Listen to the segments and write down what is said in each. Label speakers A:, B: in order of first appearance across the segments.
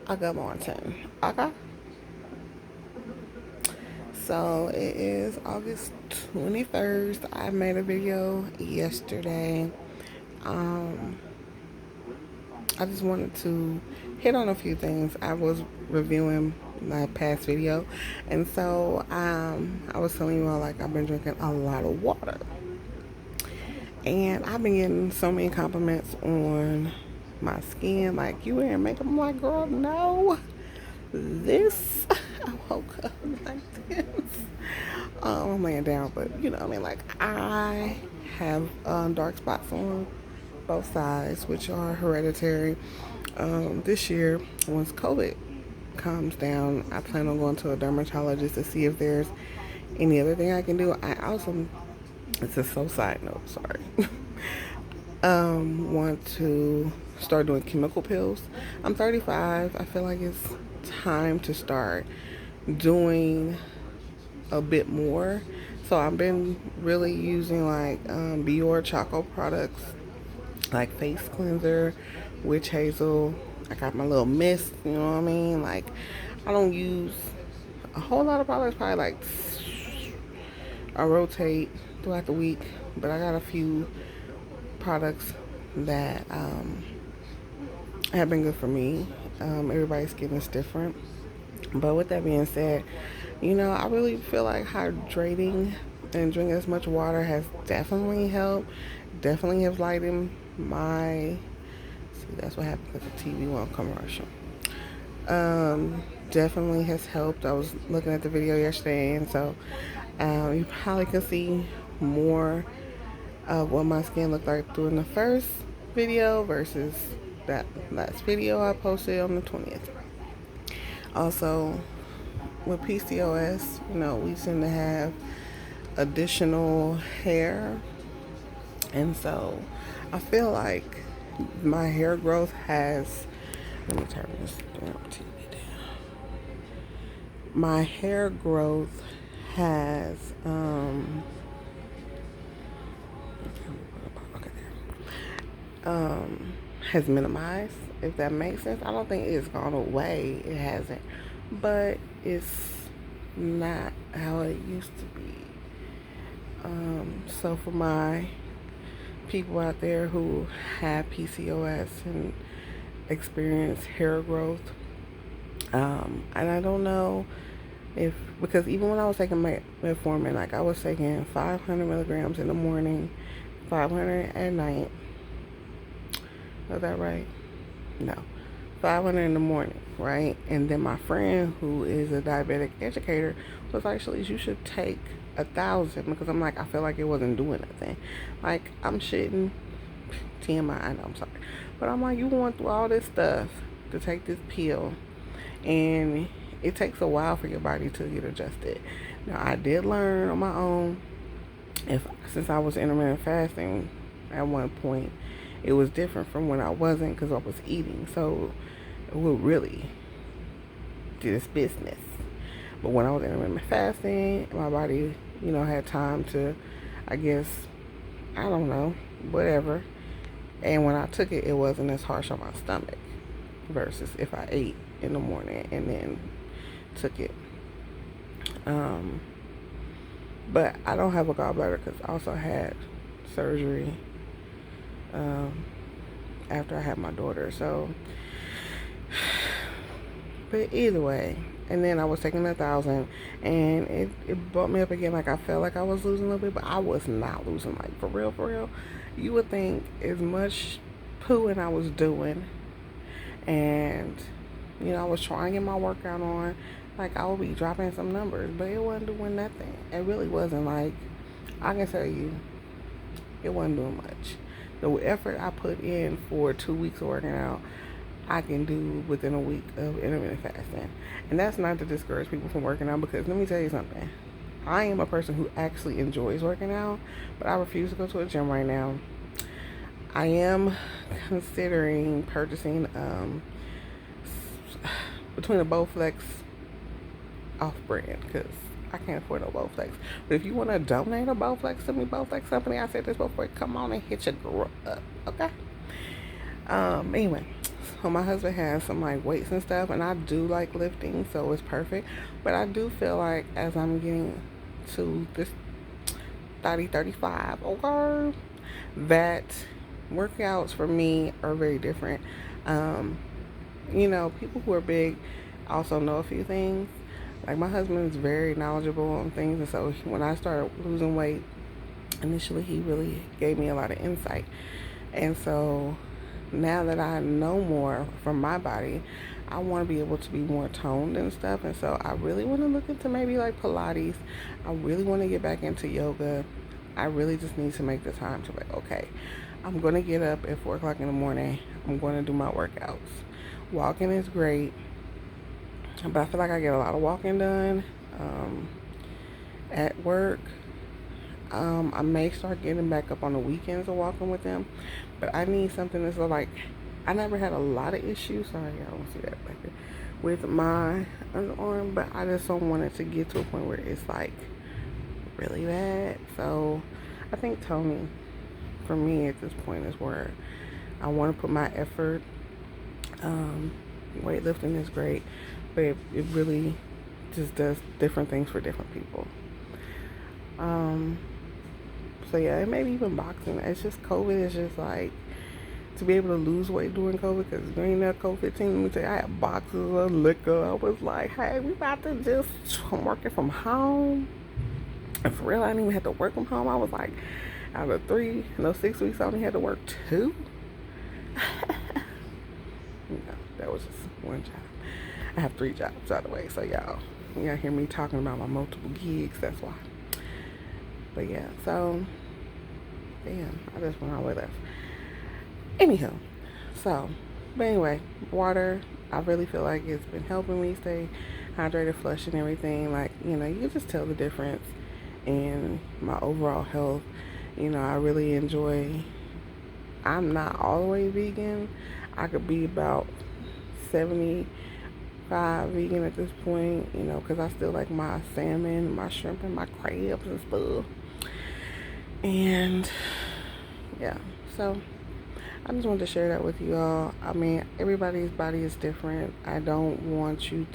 A: a good morning. Okay. So it is August 21st. I made a video yesterday. Um, I just wanted to hit on a few things. I was reviewing my past video, and so I was telling you all like I've been drinking a lot of water, and I've been getting so many compliments on my skin. Like, you wearing makeup? I'm like, girl, no. This I woke up like this. I'm laying down, but you know, what I mean, like I have dark spots on both sides, which are hereditary. This year, once COVID calms down, I plan on going to a dermatologist to see if there's any other thing I can do. I also, it's a so side note, sorry. Want to start doing chemical pills. I'm 35. I feel like it's time to start doing a bit more. So I've been really using like Biore Choco products, like face cleanser, witch hazel. I got my little mist. You know what I mean? Like, I don't use a whole lot of products. Probably like I rotate throughout the week, but I got a few products that have been good for me. Everybody's skin is different. But with that being said, you know, I really feel like hydrating and drinking as much water has definitely helped. Definitely has lightened my. See, that's what happened with the TV one commercial. Definitely has helped. I was looking at the video yesterday, and so you probably can see more of what my skin looked like during the first video versus that last video I posted on the 20th. Also, with PCOS, you know, we seem to have additional hair. And so I feel like my hair growth has, let me turn this down, TV down. My hair growth has, okay, has minimized, if that makes sense. I don't think it's gone away. It hasn't. But it's not how it used to be. So for my people out there who have PCOS and experience hair growth, and I don't know if, because even when I was taking metformin, like I was taking 500 milligrams in the morning, 500 at night. Was that right? No. 500 in the morning, right? And then my friend, who is a diabetic educator, was actually, you should take 1,000, because I'm like, I feel like it wasn't doing nothing. Like, I'm shitting. TMI, I know, I'm sorry. But I'm like, you going through all this stuff to take this pill, and it takes a while for your body to get adjusted. Now, I did learn on my own, since I was intermittent fasting at one point, it was different from when I wasn't, because I was eating. So it would really do this business. But when I was intermittent fasting, my body, you know, had time to, I guess, I don't know, whatever. And when I took it, it wasn't as harsh on my stomach versus if I ate in the morning and then took it. But I don't have a gallbladder because I also had surgery after I had my daughter. So, but either way, and then I was taking 1,000, and it brought me up again. Like, I felt like I was losing a little bit, but I was not losing. Like, for real, for real. You would think as much pooing I was doing, and you know, I was trying to get my workout on, like I would be dropping some numbers, but it wasn't doing nothing. It really wasn't. Like, I can tell you, it wasn't doing much. The effort I put in for 2 weeks of working out, I can do within a week of intermittent fasting. And that's not to discourage people from working out, because let me tell you something. I am a person who actually enjoys working out, but I refuse to go to a gym right now. I am considering purchasing between a Bowflex off-brand, because I can't afford no Bowflex. But if you want to donate a Bowflex to me, Bowflex company, I said this before, come on and hit your girl up, okay? Anyway, so my husband has some like weights and stuff, and I do like lifting, so it's perfect. But I do feel like as I'm getting to this 30, 35, okay, that workouts for me are very different. Um, people who are big also know a few things. Like my husband is very knowledgeable on things, and so when I started losing weight, initially he really gave me a lot of insight. And so now that I know more from my body, I want to be able to be more toned and stuff. And so I really want to look into maybe like Pilates. I really want to get back into yoga. I really just need to make the time to like, okay, I'm going to get up at 4 o'clock in the morning. I'm going to do my workouts. Walking is great, but I feel like I get a lot of walking done at work. I may start getting back up on the weekends and walking with them, but I need something that's like, I never had a lot of issues. Sorry, I don't see that back there with my underarm, but I just don't want it to get to a point where it's like really bad. So I think toning for me at this point is where I want to put my effort. Weightlifting is great, but it really just does different things for different people. So yeah, it may be even boxing. It's just COVID is just like, to be able to lose weight during COVID, because during that COVID-19, let me tell you, I had boxes of liquor. I was like, hey, we about to just, I'm working from home. And for real, I didn't even have to work from home. I was like, out of 6 weeks, I only had to work 2. No, that was just one job. I have 3 jobs, by the way. So y'all hear me talking about my multiple gigs. That's why. But yeah, so damn, I just went all the way left. Anyhow, so but anyway, water. I really feel like it's been helping me stay hydrated, flush, and everything. Like you can just tell the difference in my overall health. I really enjoy. I'm not all the way vegan. I could be about 75 vegan at this point, because I still like my salmon, my shrimp, and my crabs and stuff. And yeah, so I just wanted to share that with you all. I mean, everybody's body is different. I don't want you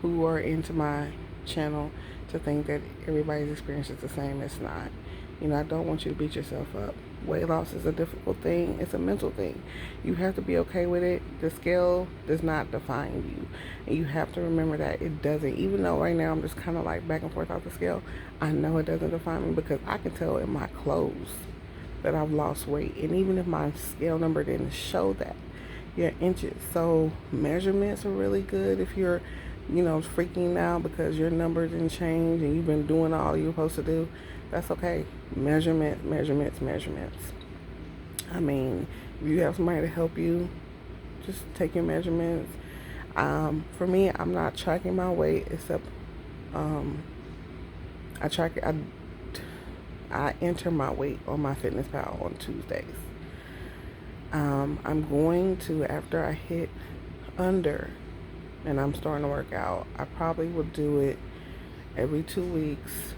A: who are into my channel, to think that everybody's experience is the same. It's not. I don't want you to beat yourself up. Weight loss is a difficult thing. It's a mental thing. You have to be okay with it. The scale does not define you. And you have to remember that it doesn't. Even though right now I'm just kind of like back and forth off the scale, I know it doesn't define me, because I can tell in my clothes that I've lost weight. And even if my scale number didn't show that, your inches. So measurements are really good if you're, freaking out because your number didn't change and you've been doing all you're supposed to do. That's okay. Measurements. I mean, if you have somebody to help you, just take your measurements. For me, I'm not tracking my weight, except I enter my weight on my MyFitnessPal on Tuesdays. I'm going to, after I hit under and I'm starting to work out, I probably will do it every 2 weeks,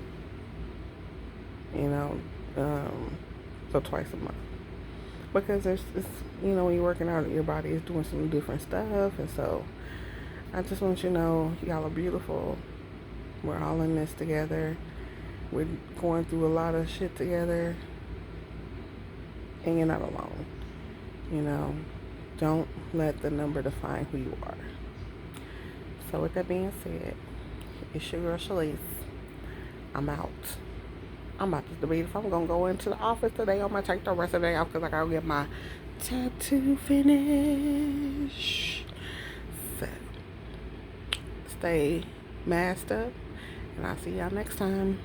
A: so twice a month. Because it's when you're working out, your body is doing some different stuff. And so I just want you to know, y'all are beautiful. We're all in this together. We're going through a lot of shit together. And you're not alone. Don't let the number define who you are. So with that being said, it's your girl Shalise. I'm out. I'm about to debate if I'm going to go into the office today. I'm going to take the rest of the day off because I got to get my tattoo finished. So, stay masked up, and I'll see y'all next time.